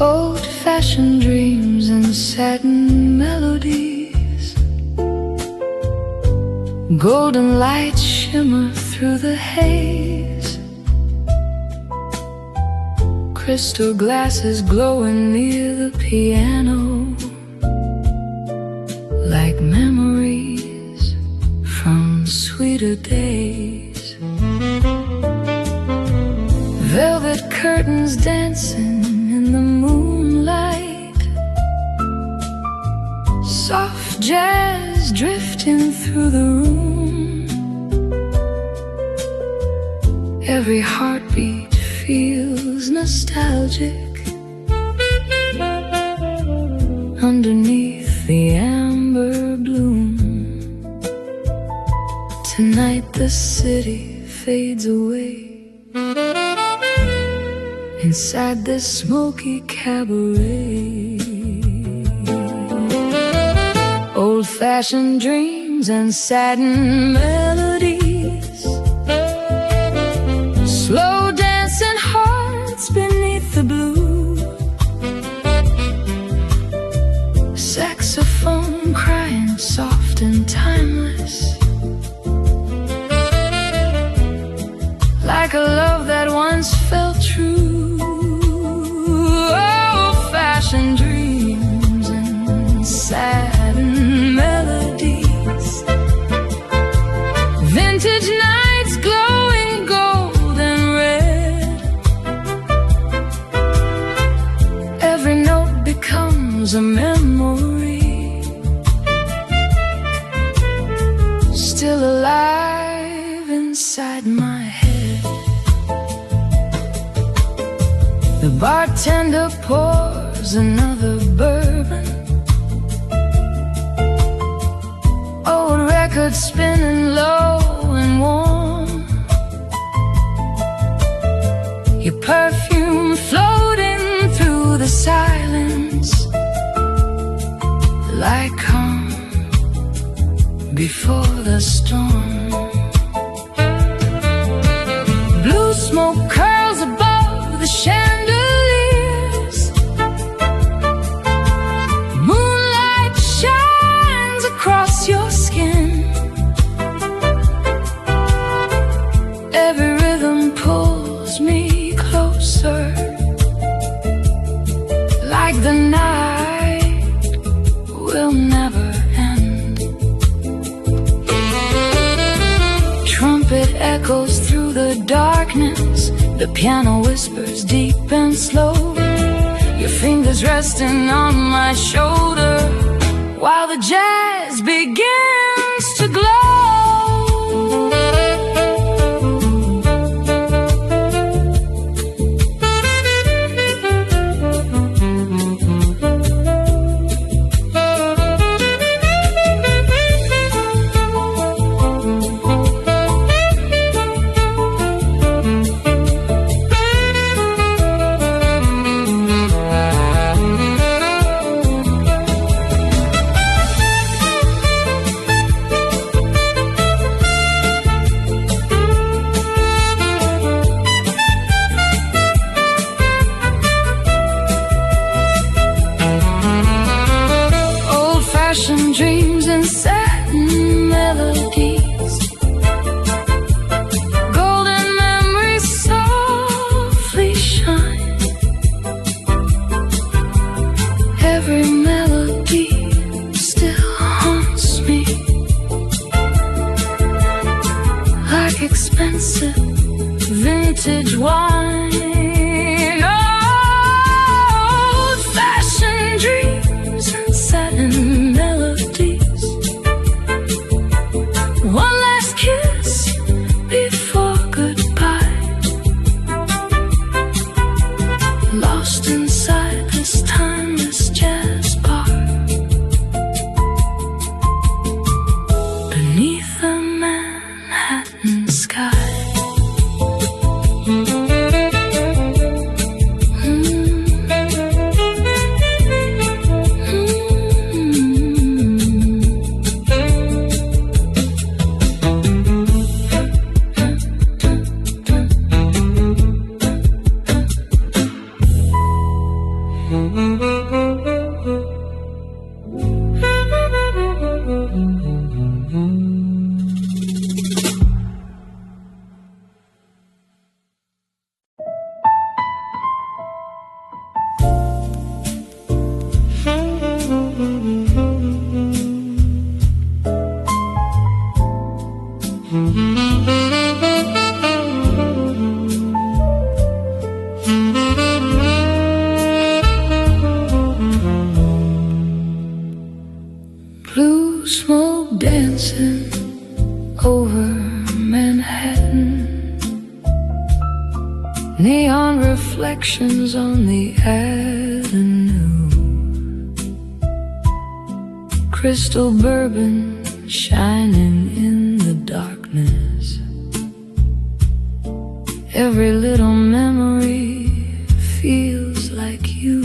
Old-fashioned dreams and satin melodies, golden lights shimmer through the haze, crystal glasses glowing near the piano, like memories from sweeter days. Velvet curtains dancing in the moonlight, soft jazz drifting through the room. Every heartbeat feels nostalgic underneath the amber bloom. Tonight the city fades away inside this smoky cabaret. Old-fashioned dreams and satin melodies, slow dancing hearts beneath the blue, saxophone crying soft and timeless, like a love that once felt true. Old-fashioned dreams and satin melodies, vintage nights glowing gold and red. Every note becomes a memory, still alive inside my head. The bartender pours another bourbon, old records spinning low and warm, your perfume floating through the silence, like calm before the storm. Blue smoke curls above the chandeliers, moonlight shines across your skin. Every rhythm pulls me closer, like the night will never end. Trumpet echoes through the darkness, the piano whispers deep and slow, your fingers resting on my shoulder while the jazz begins to glow. Old-fashioned dreams and satin melodies, golden memories softly shine. Every melody still haunts me, like expensive vintage wine. Old-fashioned dreams and satin melodies, one last kiss before goodbye, lost inside this timeless jazz bar, beneath the Manhattan sky. Blue smoke dancing over Manhattan, neon reflections on the avenue, crystal bourbon shining in the darkness. Every little memory feels like you.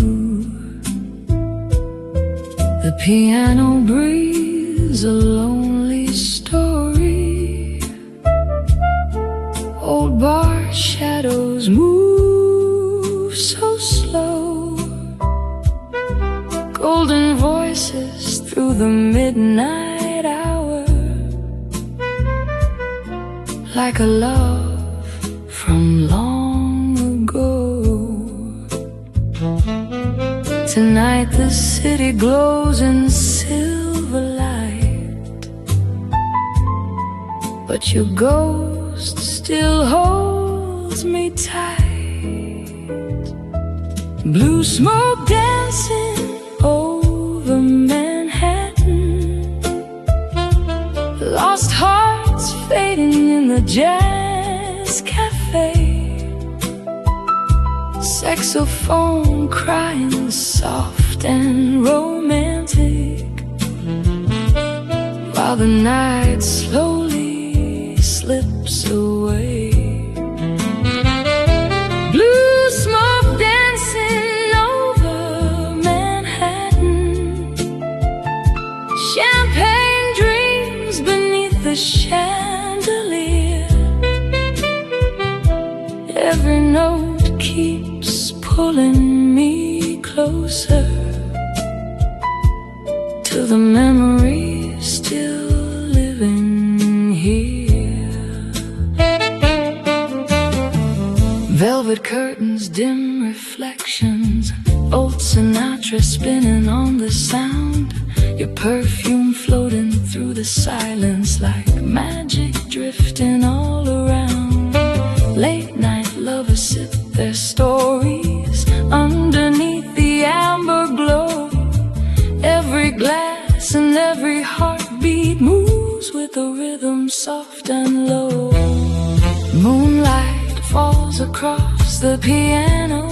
The piano breathes a lonely story. Old bar shadows move so slow. Golden voices through the midnight hour, like a love from long ago. Tonight the city glows in silver light, but your ghost still holds me tight. Blue smoke dancing over Manhattan, lost hearts fading in the jazz cafe, saxophone crying soft and romantic, while the night slowly slips away. Blue smoke dancing over Manhattan, champagne dreams beneath the chandelier. Every note keeps pulling me closer to the memory still living here. Velvet curtains, dim reflections, old Sinatra spinning on the sound, your perfume floating through the silence like magic drifting all around. Late night lovers sip their stories underneath the amber glow. Every glass and every heartbeat moves with a rhythm soft and low. Moonlight falls across the piano,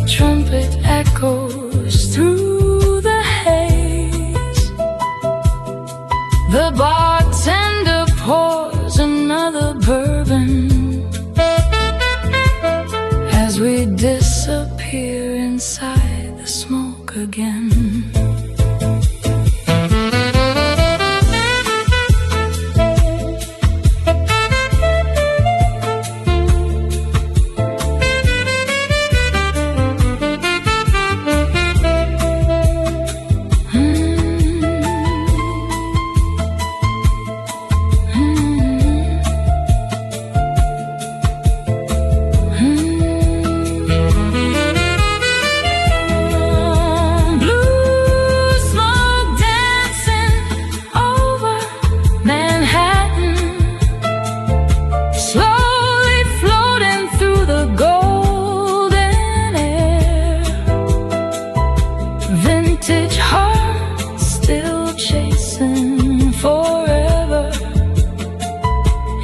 trumpet echoes through the haze. The bartender pours another bourbon as we disappear inside the smoke again.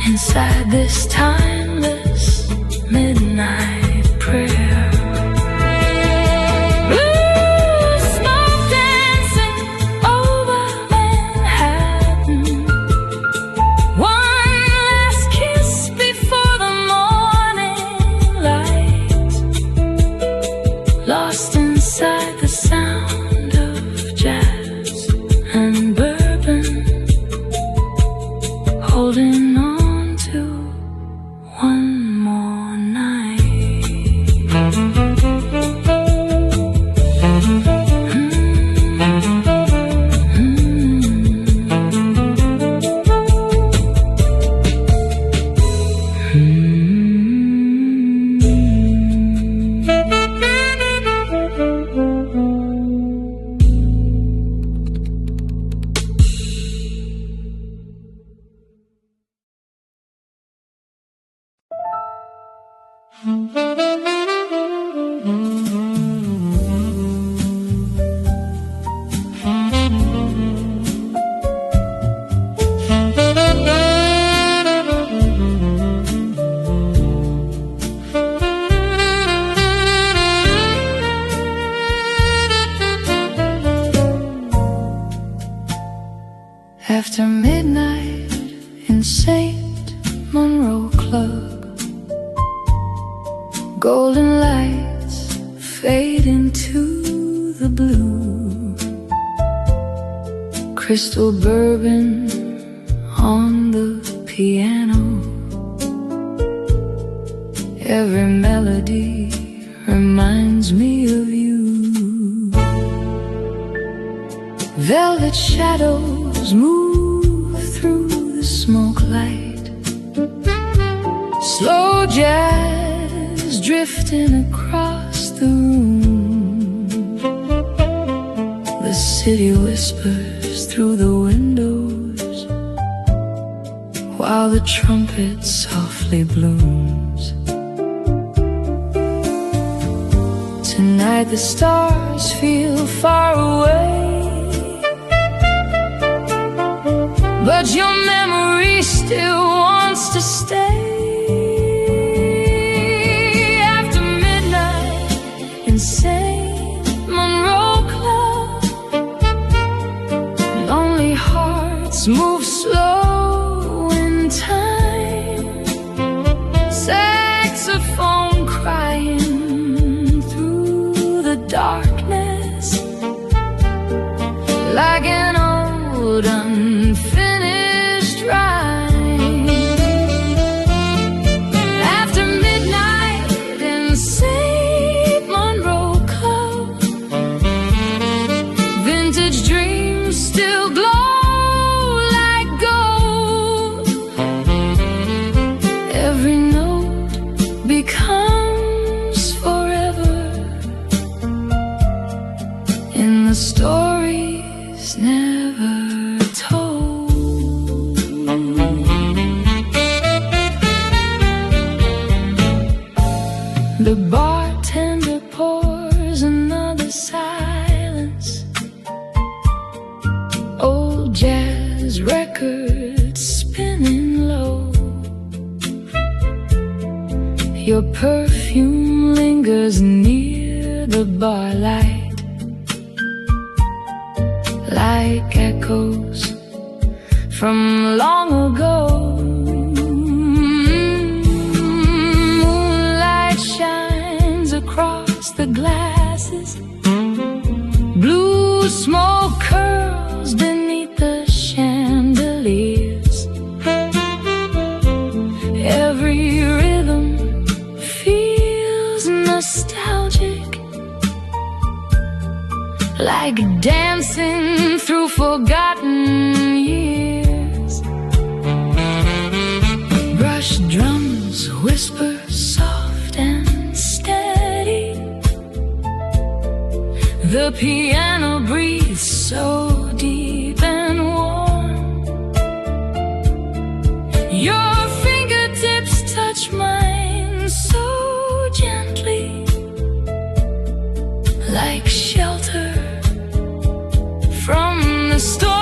Inside this timeless midnight prayer. Blue smoke dancing over Manhattan, one last kiss before the morning light, lost inside the sound of jazz and bourbon, holding on to After midnight in St. Monroe Club, golden lights fade into the blue. Crystal bourbon on the piano. Every melody reminds me of you. Velvet shadows move through the smoke light. Slow jazz drifting across the room. The city whispers through the windows while the trumpet softly blooms. Tonight the stars feel far away, but your memory still wants to stay. After midnight in St. Monroe Club, lonely hearts move slow in time. Saxophone crying through the darkness like an old unfinished rhyme. After midnight in St. Monroe Club, vintage dreams still glow like gold. Every note becomes forever in the stories never told. The bartender pours another silence. Old jazz records spinning low. Your perfume lingers near the bar light, like echoes from long ago. Moonlight shines across the glasses. Blue smoke curls beneath the chandeliers. Every rhythm feels nostalgic, like dancing through forgotten years. Brush drums whisper soft and steady. The piano breathes so deep and warm. Your fingertips touch mine so gently, like shelter from the storm.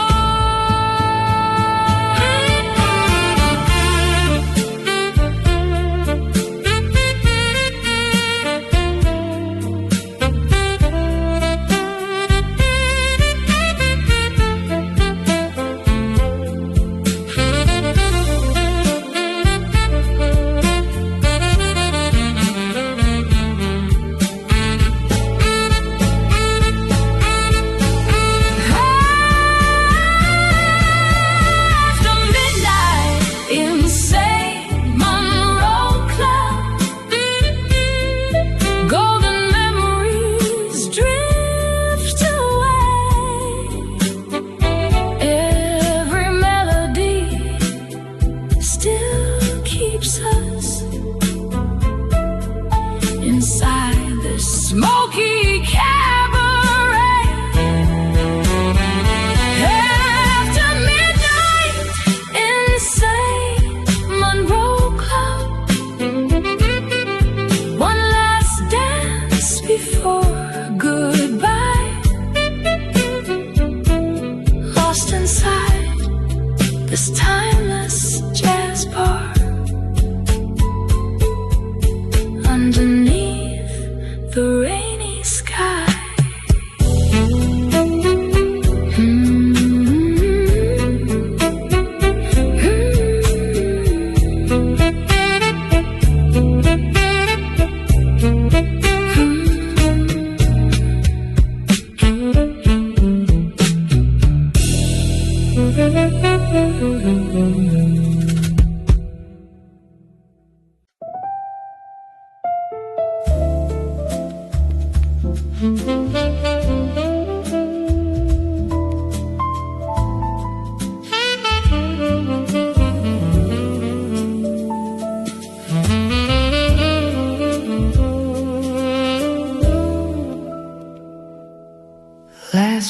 Inside this smoky cabaret. After midnight in St. Monroe Club, one last dance before goodbye. Lost inside this timeless jazz bar, underneath the rainy Last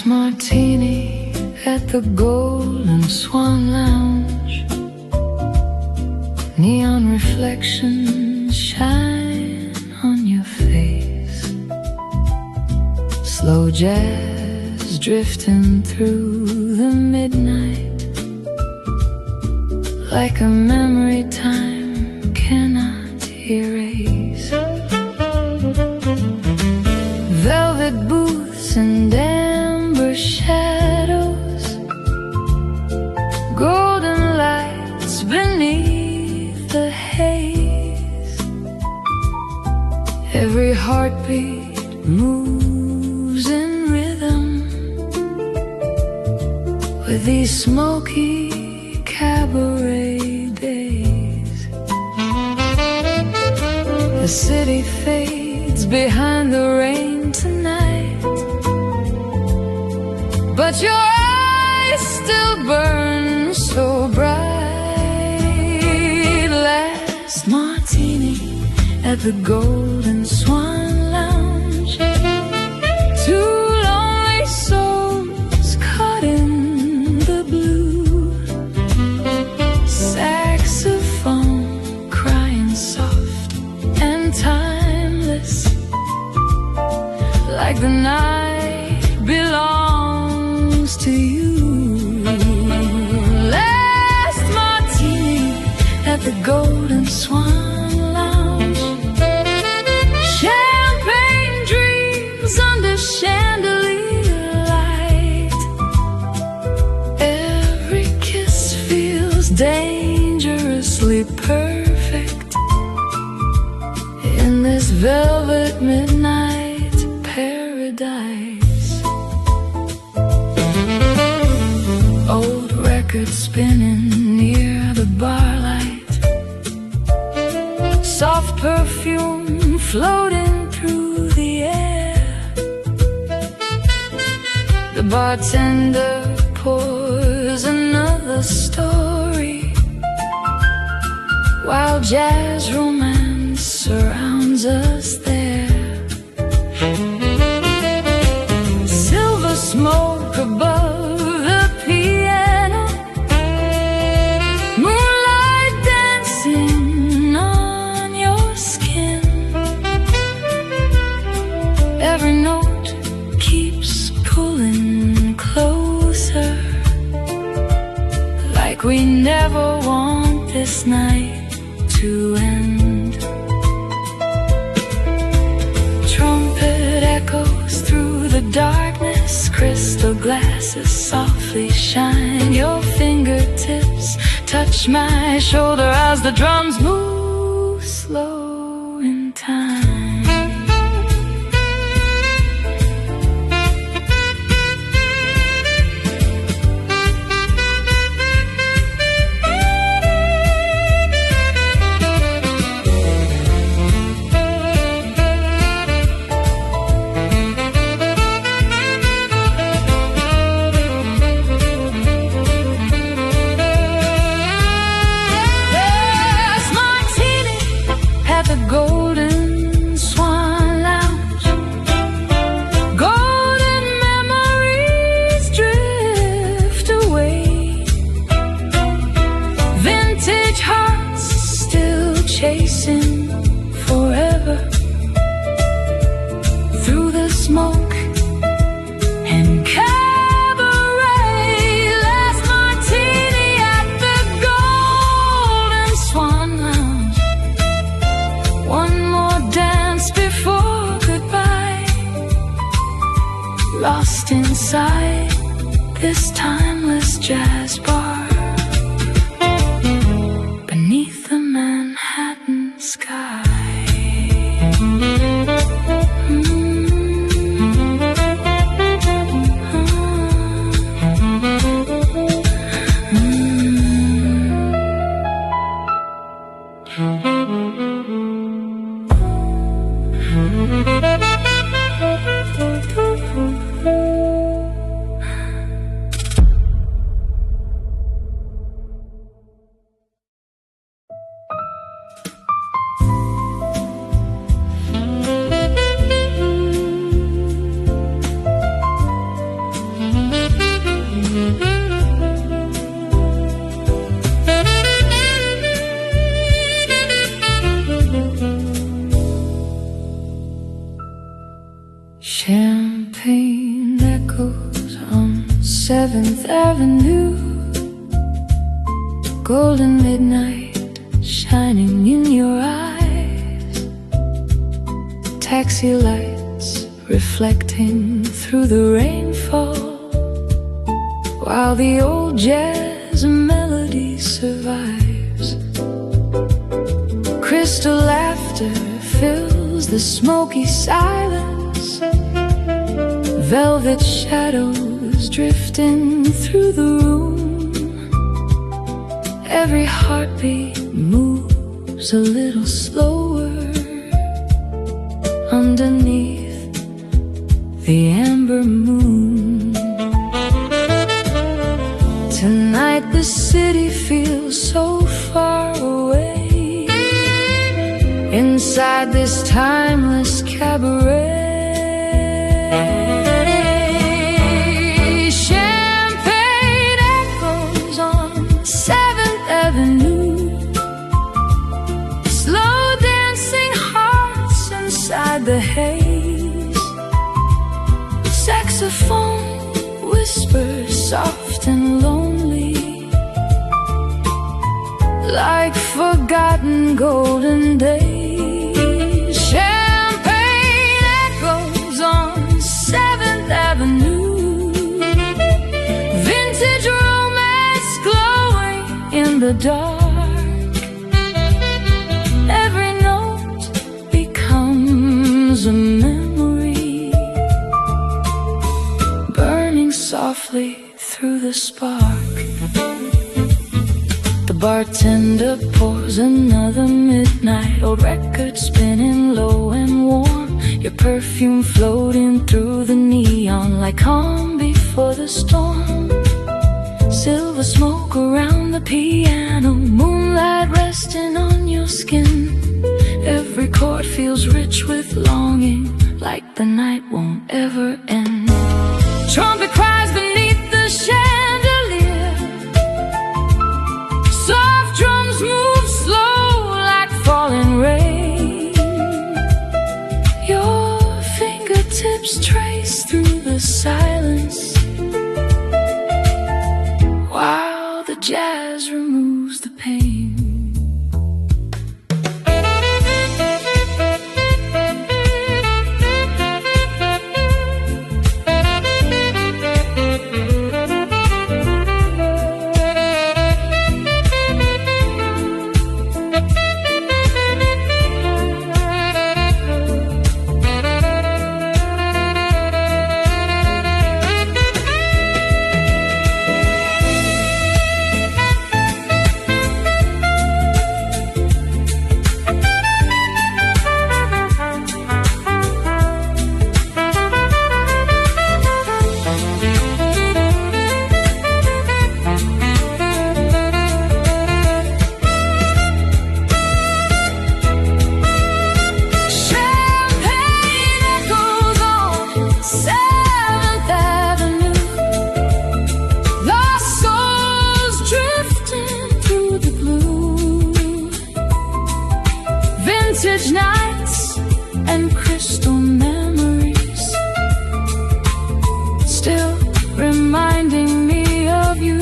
martini at the Golden Swan Lounge. Neon reflections shine on your face. Slow jazz drifting through the midnight, like a memory time cannot erase. Velvet booths and amber shadows, golden lights beneath the haze. Every heartbeat moves in rhythm with these smoky cabaret days. The city fades behind the rain tonight, but your eyes still burn so bright. Last martini at the Golden Swan Lounge. Two lonely souls caught in the blue. Saxophone crying soft and timeless, like the night belongs to you. Last martini at the Golden Swan Lounge. Champagne dreams under chandelier light. Every kiss feels dangerously perfect in this velvet midnight paradise. Old records spinning near the bar light, soft perfume floating through the air. The bartender pours another story, while jazz romance surrounds us there. Silver smoke above the piano, moonlight dancing on your skin. Every note keeps pulling closer, like we never want this night to end. Trumpet echoes through the darkness, crystal glasses softly shine. Your fingertips touch my shoulder as the drums move slow in time. Golden Swan Lounge. Golden memories drift away. Vintage hearts still chasing forever through the smoke and cabaret. Last martini at the Golden Swan Lounge. One more dance before goodbye. Lost inside this timeless jazz bar beneath the Manhattan sky. Champagne echoes on 7th Avenue, golden midnight shining in your eyes, taxi lights reflecting through the rainfall, while the old jazz melody survives. Crystal laughter fills the smoky silence, velvet shadows drifting through the room. Every heartbeat moves a little slower underneath the amber moon. Tonight the city feels so far away, inside this timeless cabaret. Champagne echoes on 7th Avenue, slow dancing hearts inside the haze. Saxophone whispers soft and lonely, like forgotten golden days. Champagne echoes on 7th Avenue, vintage romance glowing in the dark. Every note becomes a memory, burning softly through the spark. The bartender pours another midnight old record, spinning low and warm, your perfume floating through the neon like calm before the storm. Silver smoke around the piano, moonlight resting on your skin. Every chord feels rich with longing, like the night won't ever end. Trumpet cries beneath the chandelier, soft drums move slow like falling rain. Your fingertips trace through the silence, while the jazz removes the pain. Vintage nights and crystal memories, still reminding me of you.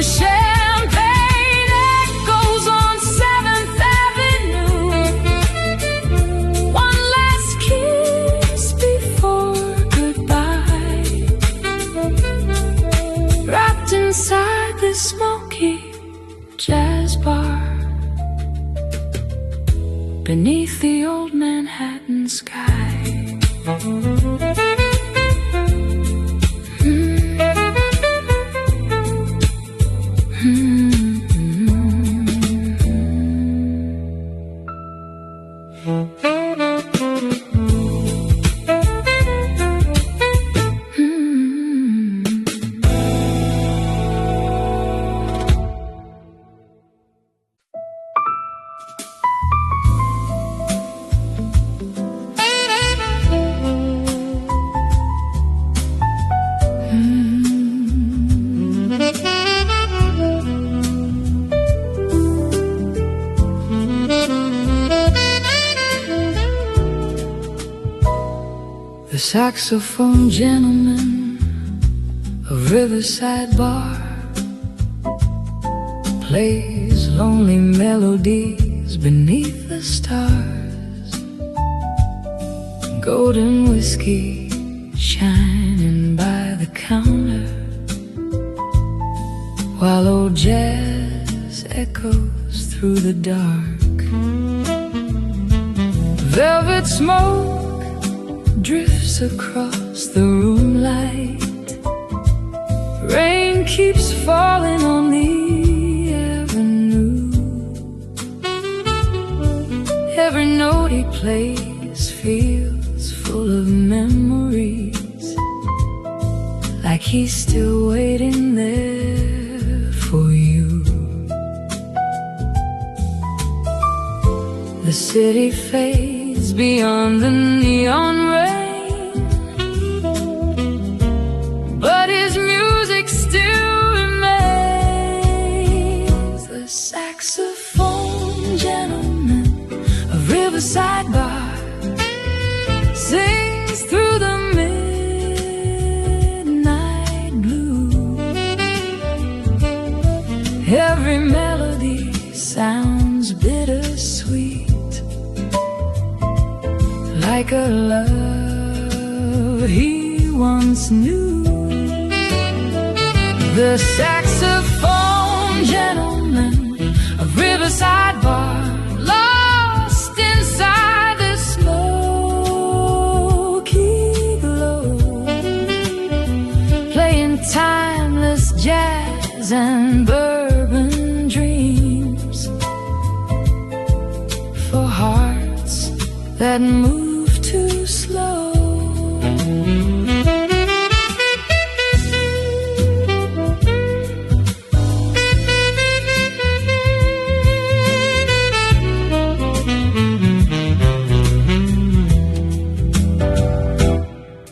Champagne echoes on 7th Avenue, one last kiss before goodbye, wrapped inside this smoky jazz bar, beneath the old Manhattan sky. The saxophone gentleman of Riverside Bar plays lonely melodies beneath the stars. Golden whiskey shining by the counter, while old jazz echoes through the dark. Velvet smoke drifts across the room light. Rain keeps falling on the avenue. Every note he plays feels full of memories, like he's still waiting there for you. The city fades beyond the neon rain, but his music still remains. The saxophone gentleman of Riverside Bar sings through the midnight blue. Every melody sounds bittersweet, like a love he once knew. The saxophone gentleman of Riverside Bar, lost inside the smoky glow, playing timeless jazz and bourbon dreams for hearts that move too slow.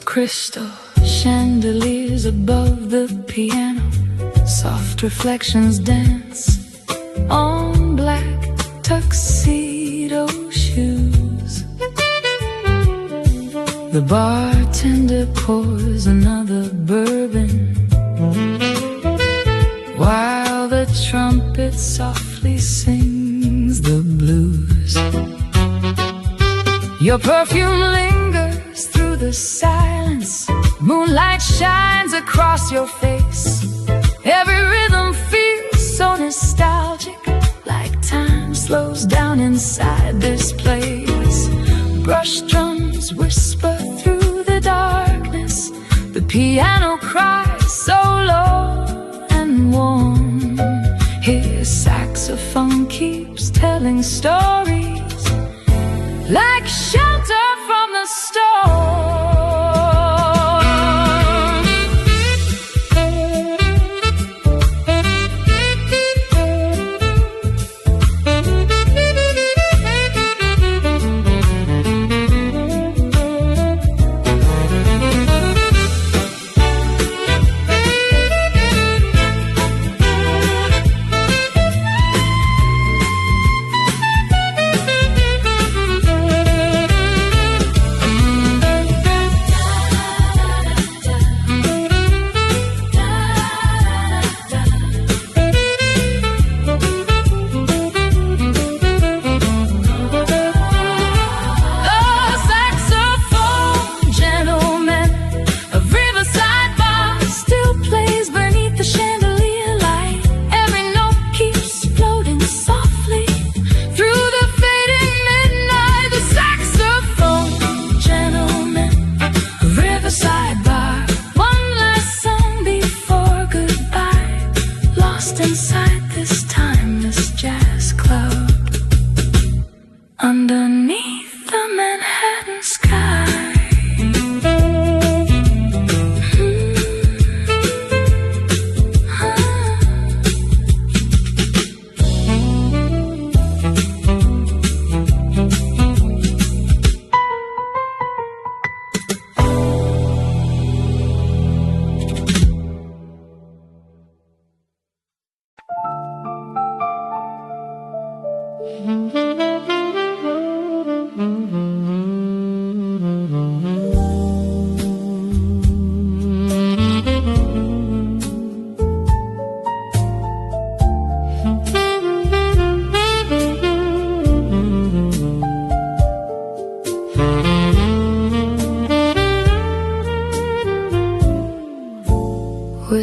Crystal chandeliers above the piano, soft reflections dance on black tuxedo shoes. The bartender pours another bourbon, while the trumpet softly sings the blues. Your perfume lingers through the silence, moonlight shines across your face. Every rhythm feels so nostalgic, like time slows down inside this place. Brush drums whisper through the darkness, the piano cries so low and warm. His saxophone keeps telling stories, like shelter from the storm.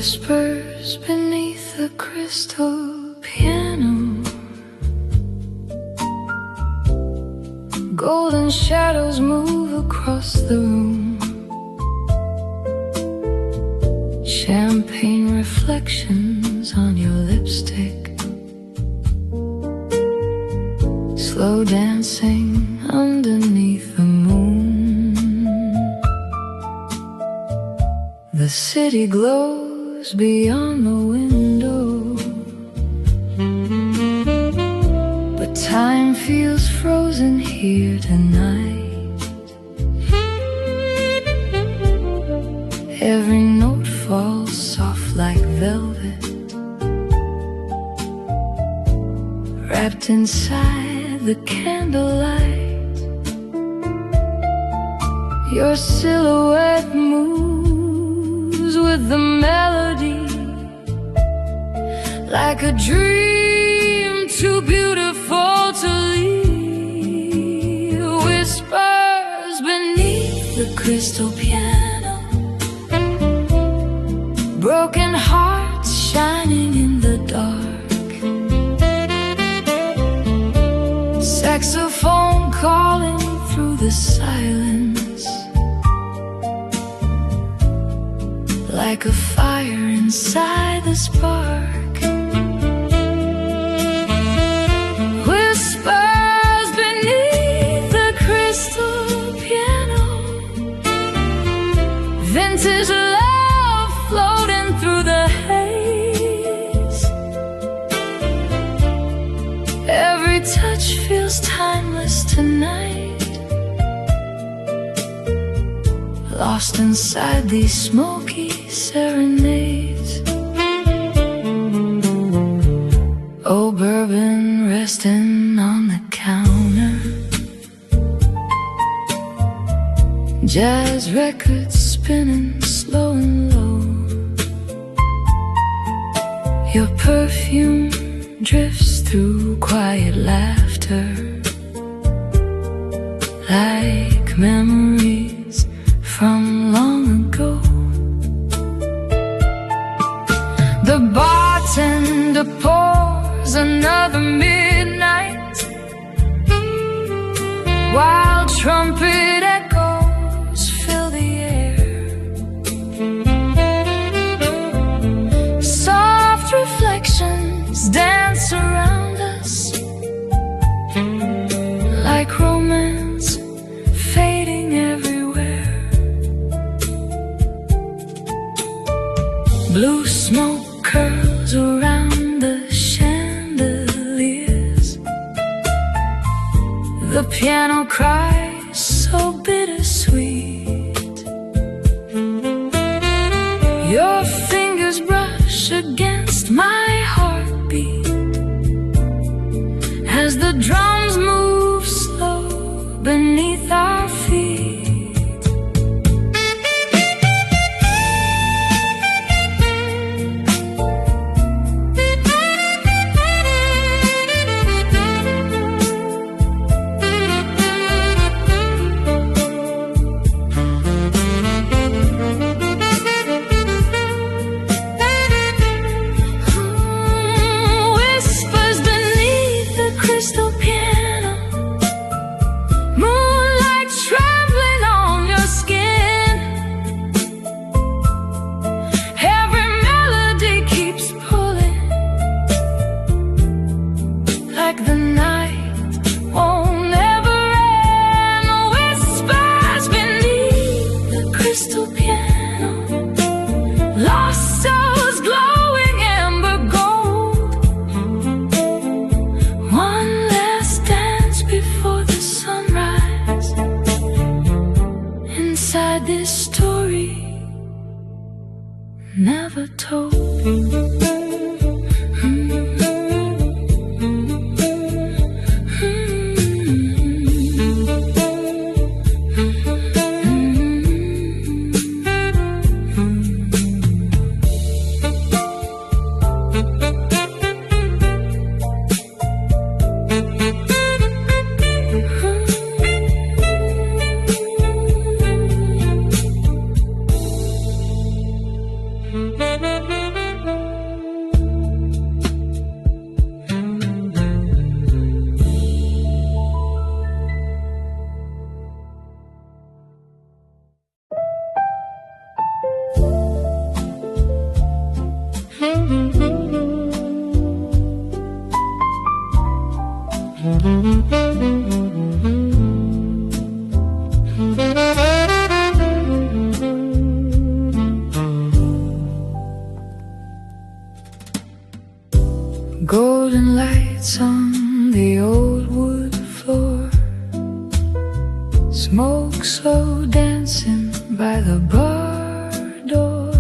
Whispers beneath the crystal piano, golden shadows move across the room, champagne reflections on your lipstick, slow dancing underneath the moon. The city glows beyond the window, but time feels frozen here tonight. Every note falls soft like velvet, wrapped inside the candlelight. Your silhouette moves with the melody, like a dream too beautiful to leave. Whispers beneath the crystal piano, broken hearts shining in the dark, saxophone calling through the silence, like a fire inside the spark. Whispers beneath the crystal piano, vintage love floating through the haze. Every touch feels timeless tonight, lost inside these smoky serenades. Old bourbon resting on the counter, jazz records spinning slow and low. Your perfume drifts through quiet laughter, like memories from long ago. The bartender pours another midnight, while trumpet echoes fill the air. Soft reflections dance around us, like romance fading everywhere. Blue smoke curls around the chandeliers, the piano cries so bittersweet. Your fingers brush against my heartbeat as the drums move slow beneath our feet. This story never told. Thank you. Golden lights on the old wood floor, smoke slow dancing by the bar door.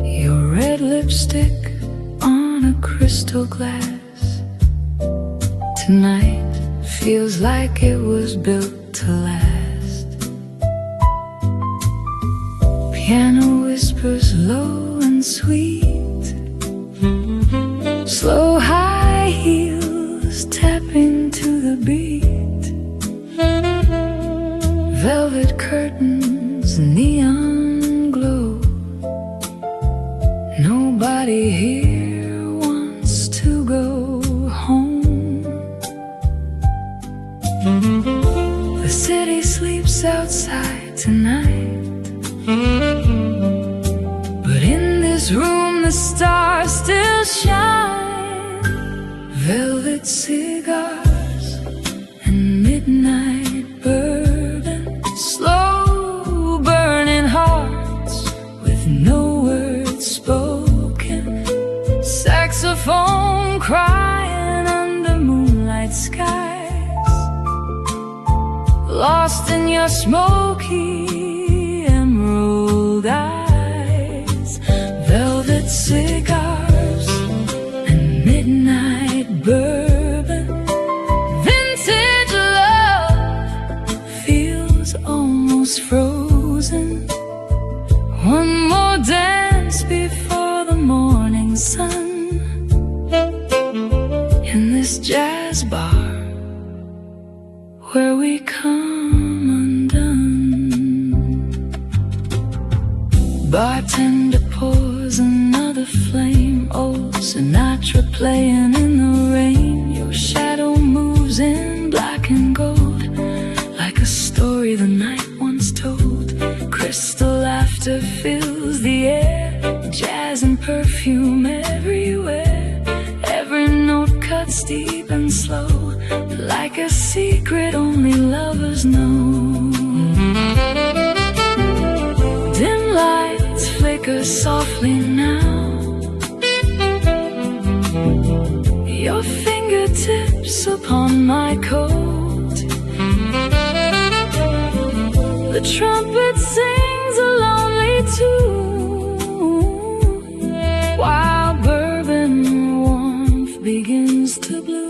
Your red lipstick on a crystal glass. Tonight feels like it was built to last. Piano whispers low and sweet, slow high heels tapping to the beat. Velvet curtains, neon glow. Nobody here wants to go home. The city sleeps outside tonight, but in this room the stars still shine. Velvet cigars and midnight bourbon, slow burning hearts with no words spoken. Saxophone crying under moonlight skies, lost in your smoky emerald eyes. Velvet cigars and midnight bourbon, vintage love feels almost frozen. One more dance before the morning sun, in this jazz bar where we come undone. Bartender pours another flame, old Sinatra playing in the rain. Your shadow moves in black and gold, like a story the night once told. Crystal laughter fills the air, jazz and perfume everywhere. Every note cuts deep and slow, like a secret only lovers know. Dim lights flicker softly now, your fingertips upon my coat. The trumpet sings a lonely tune, while bourbon warmth begins to bloom.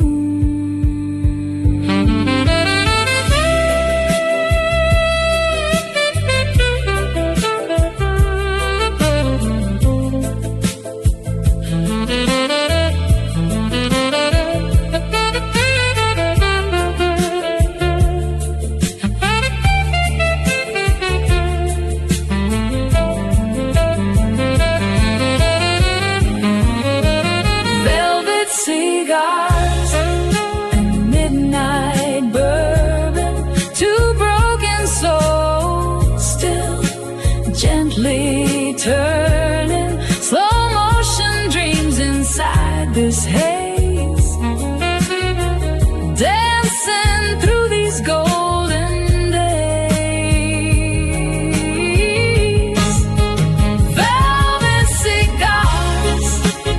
Turning slow motion dreams inside this haze, dancing through these golden days. Velvet cigars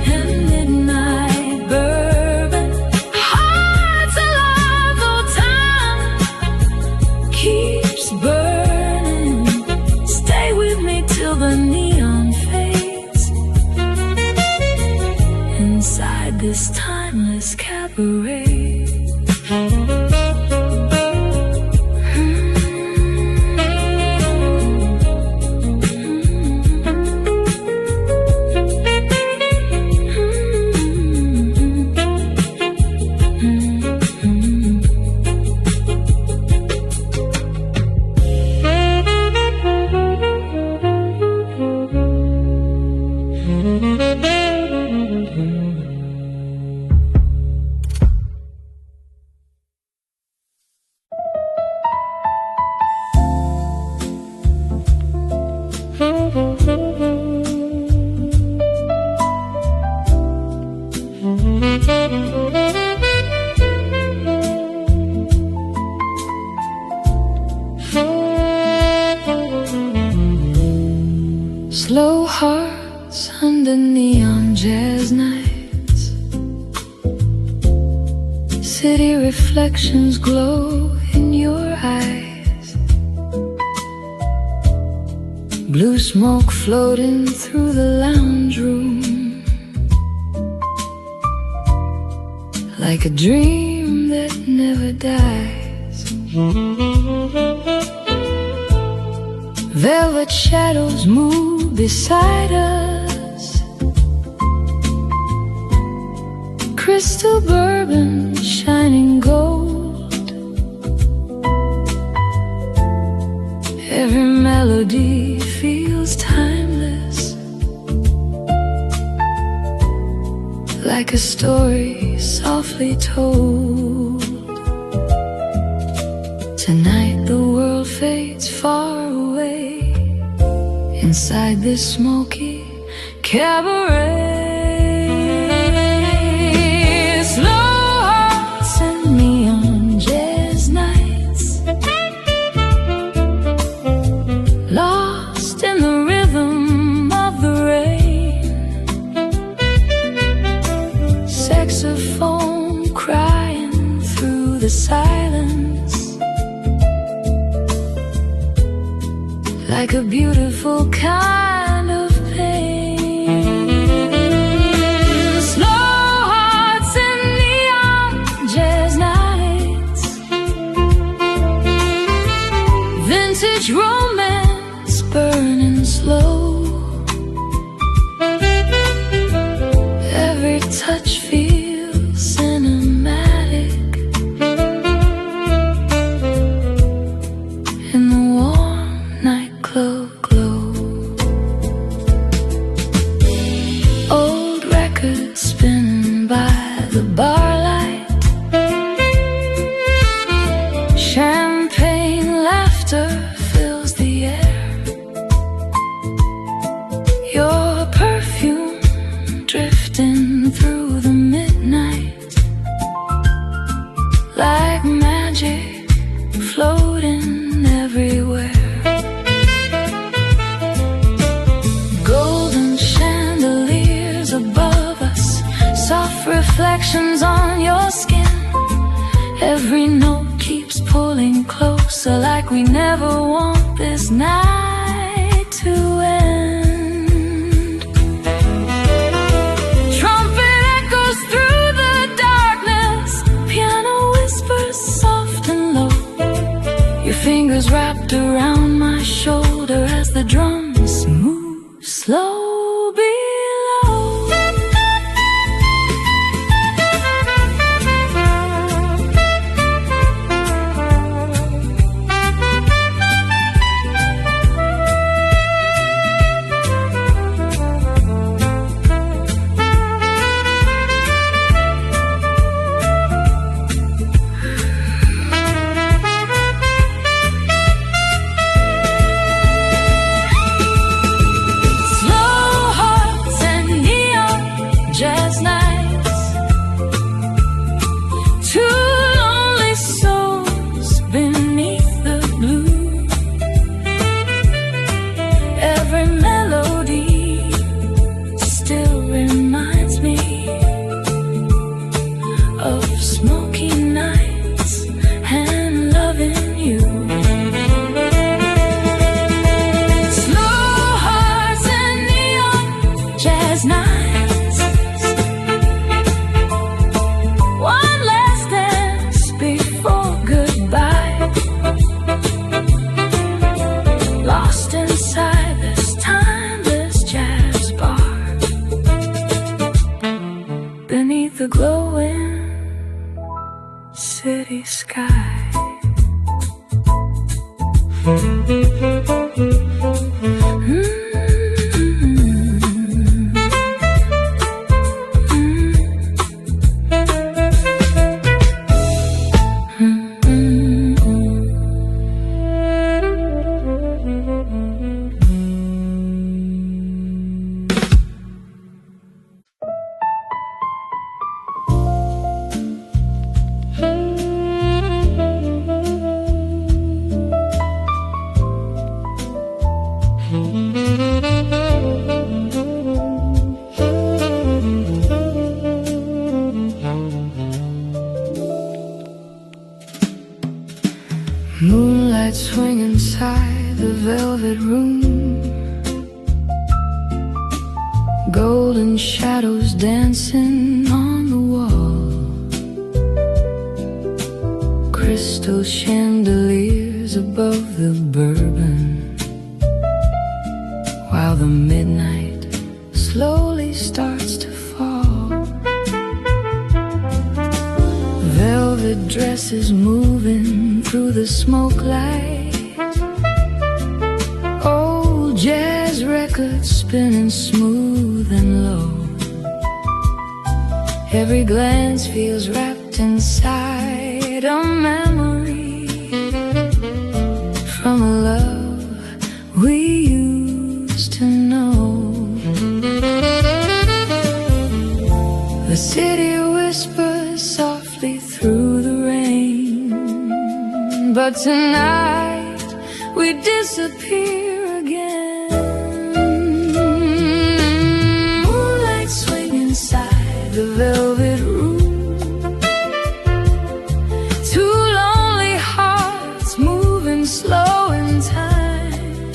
and midnight bourbon, hearts alive though time keeps burning. Stay with me till the neon fades, inside this timeless cabaret. Slow hearts under neon jazz nights. City reflections glow in your eyes. Blue smoke floating through the lounge room, like a dream that never dies. Velvet shadows move beside us. Crystal bourbon shining gold. Every melody feels timeless, like a story softly told. Tonight the world fades far away inside this smoky cabaret. Slow hearts and neon jazz nights, lost in the rhythm of the rain. Saxophone crying through the silence, like a beautiful kind of pain. Slow hearts and neon jazz nights, vintage romance burning slow. Every touch feels cinematic in the warm nightclub glow. Old records spinning by the bar light, champagne laughter fills the air. Your perfume drifting through the midnight, like magic floating everywhere. Golden chandeliers above us, soft reflections on your skin. Every note keeps pulling closer, like we never want this night to end. Trumpet echoes through the darkness, piano whispers soft and low. Your fingers wrapped around my shoulder as the drums move slow below. The glowing city sky. inside the velvet room. Golden shadows dancing on the wall. Crystal chandeliers above the bourbon, while the midnight slowly starts to fall. Velvet dresses moving through the smoke light. Old jazz records spinning smooth and low. Every glance feels wrapped inside a memory from a love we used to know. The city whispers softly through the rain, but tonight we disappear again. Moonlight swing inside the velvet room. Two lonely hearts moving slow in time.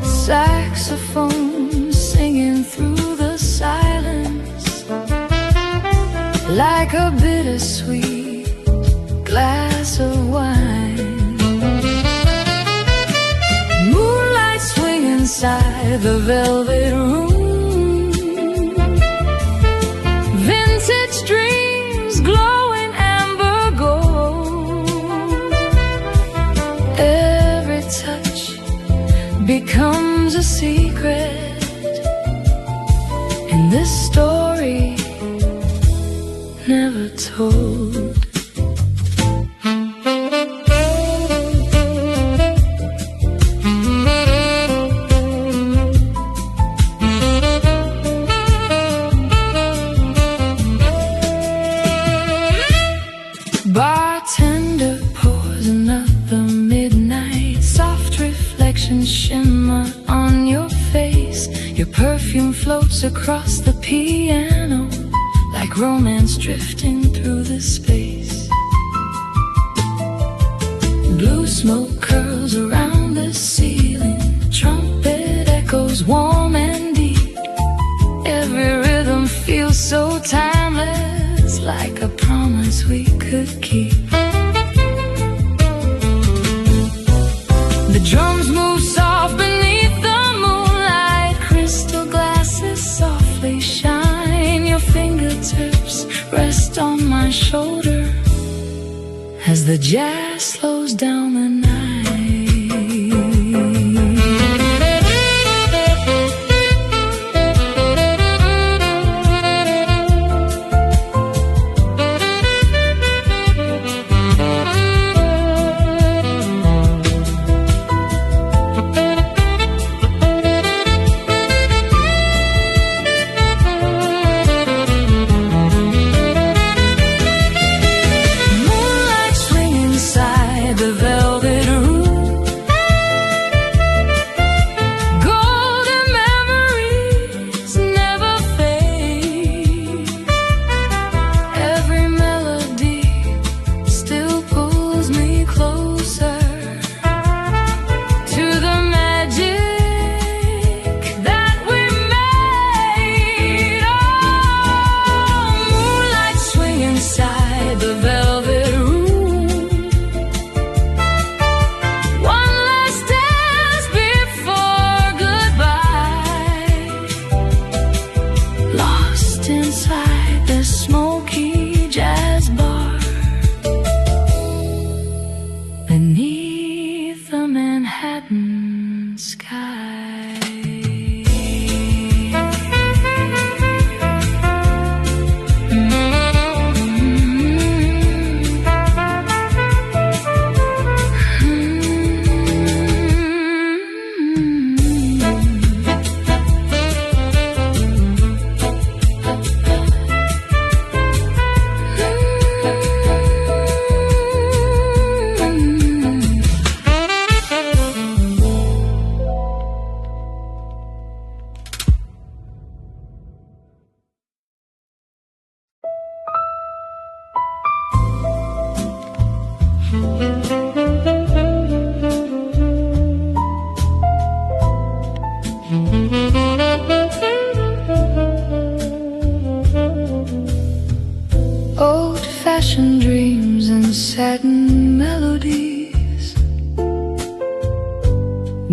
Saxophone singing through the silence, like a bittersweet glass of wine. Moonlight swing inside the velvet room. Vintage dreams glowing amber gold. Every touch becomes a secret in this story never told. Bartender pours another midnight. Soft reflections shimmer on your face. Your perfume floats across the piano, like romance drifting through the space. Blue smoke curls around the ceiling. Trumpet echoes warm and deep. Every rhythm feels so timeless, like a promise we could keep. The drums move soft beneath the moonlight. Crystal glasses softly shine. Your fingertips rest on my shoulder as the jazz slows down the night.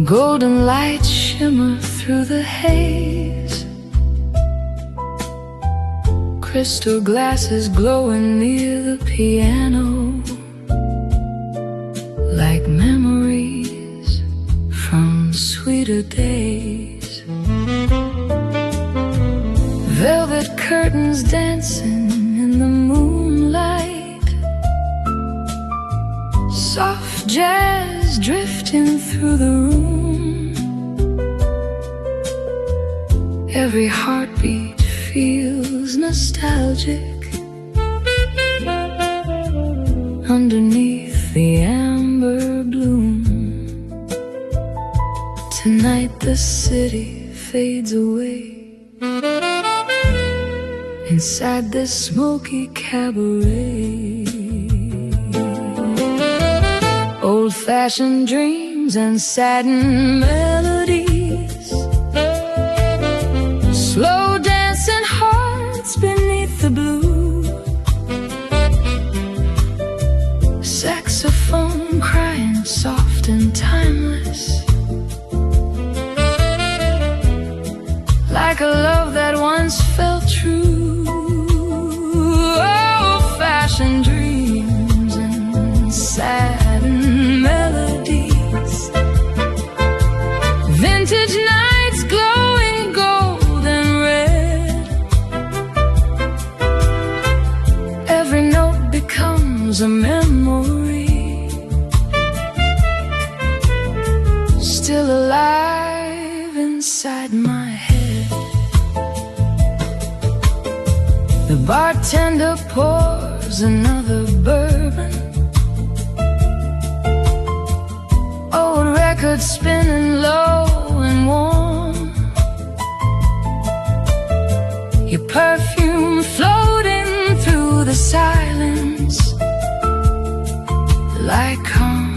Golden lights shimmer through the haze. Crystal glasses glowing near the piano, like memories from sweeter days. Velvet curtains dancing in the moonlight, soft jazz drifting through the room. Every heartbeat feels nostalgic underneath the amber bloom. Tonight the city fades away inside this smoky cabaret. Old-fashioned dreams and satin melodies, slow dancing hearts beneath the blue. Saxophone crying soft and timeless, like a love that once felt true. Old-fashioned dreams and satin melodies, vintage nights glowing gold and red. Every note becomes a memory, still alive inside my head. The bartender pours another bourbon, old records spinning low and warm, your perfume floating through the silence, like calm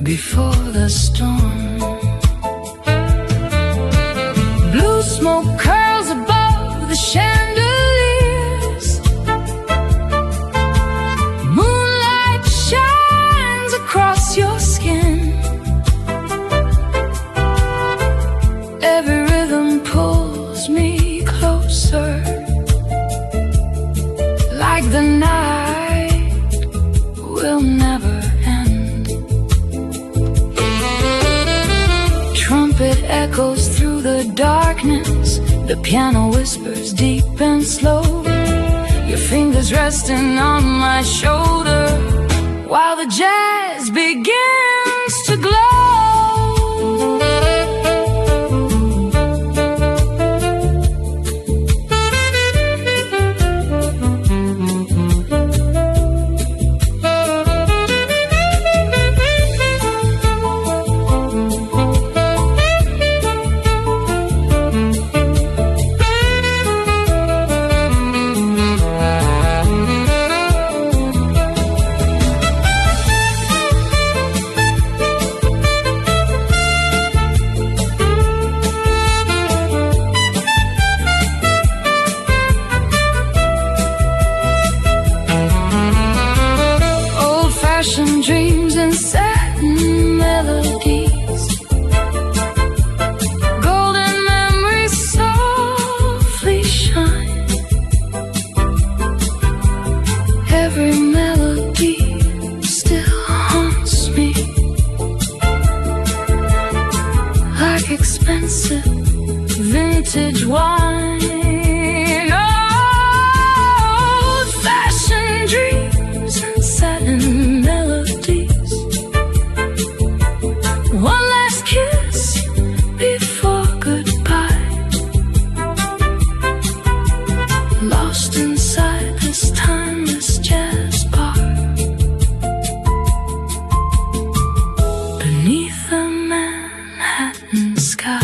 before the storm. Blue smoke curls above the chandeliers, moonlight shines across your skin. Every rhythm pulls me closer, like the night will never end. Trumpet echoes through the darkness, the piano whispers deep and slow, your fingers resting on my shoulder while the jazz begins to glow. Old-fashioned dreams and satin melodies, golden memories softly shine. Every melody still haunts me, like expensive vintage wine. Old-fashioned dreams and satin melodies, one last kiss before goodbye, lost inside this timeless jazz bar, beneath the Manhattan sky.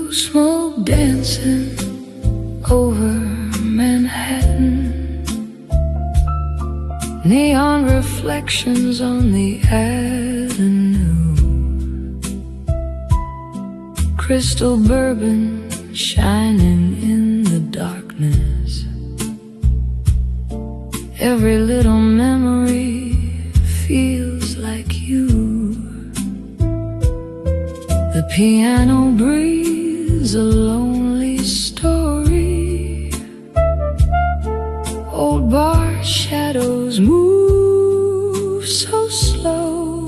Blue smoke dancing over Manhattan, neon reflections on the avenue, crystal bourbon shining in the darkness. Every little memory feels like you. The piano breathes a lonely story. Old bar shadows move so slow.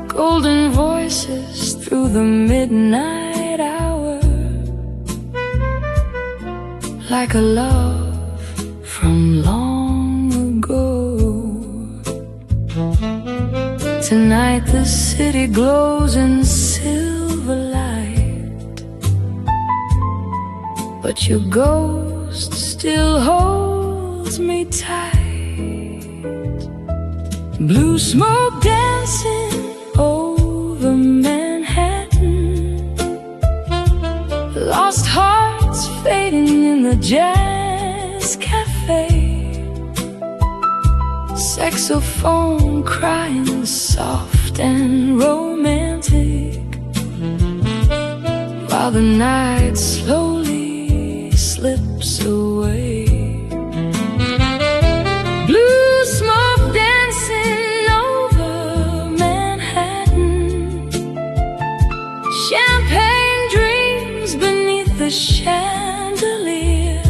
Golden voices through the midnight hour, like a love from long ago. Tonight the city glows in silver light, but your ghost still holds me tight. Blue smoke dancing over Manhattan, lost hearts fading in the jazz cafe, saxophone crying soft and romantic, while the night slowly slips away. Blue smoke dancing over Manhattan, champagne dreams beneath the chandelier.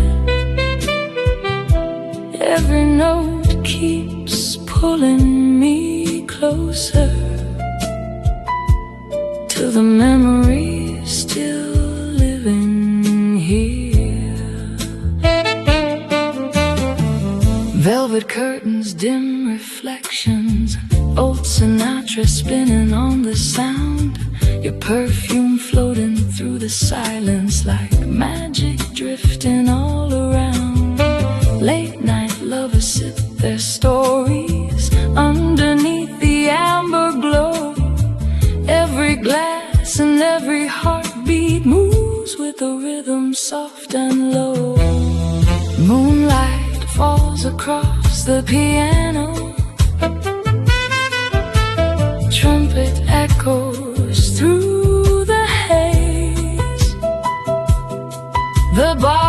Every note keeps pulling me closer to the memory still living here. Velvet curtains, dim reflections, old Sinatra spinning on the sound, your perfume floating through the silence like magic drifting all around. Late night lovers sip their stories underneath the amber glow. Every glass and every heartbeat moves with a rhythm soft and low. Moonlight falls across the piano, trumpet echoes through the haze. The bar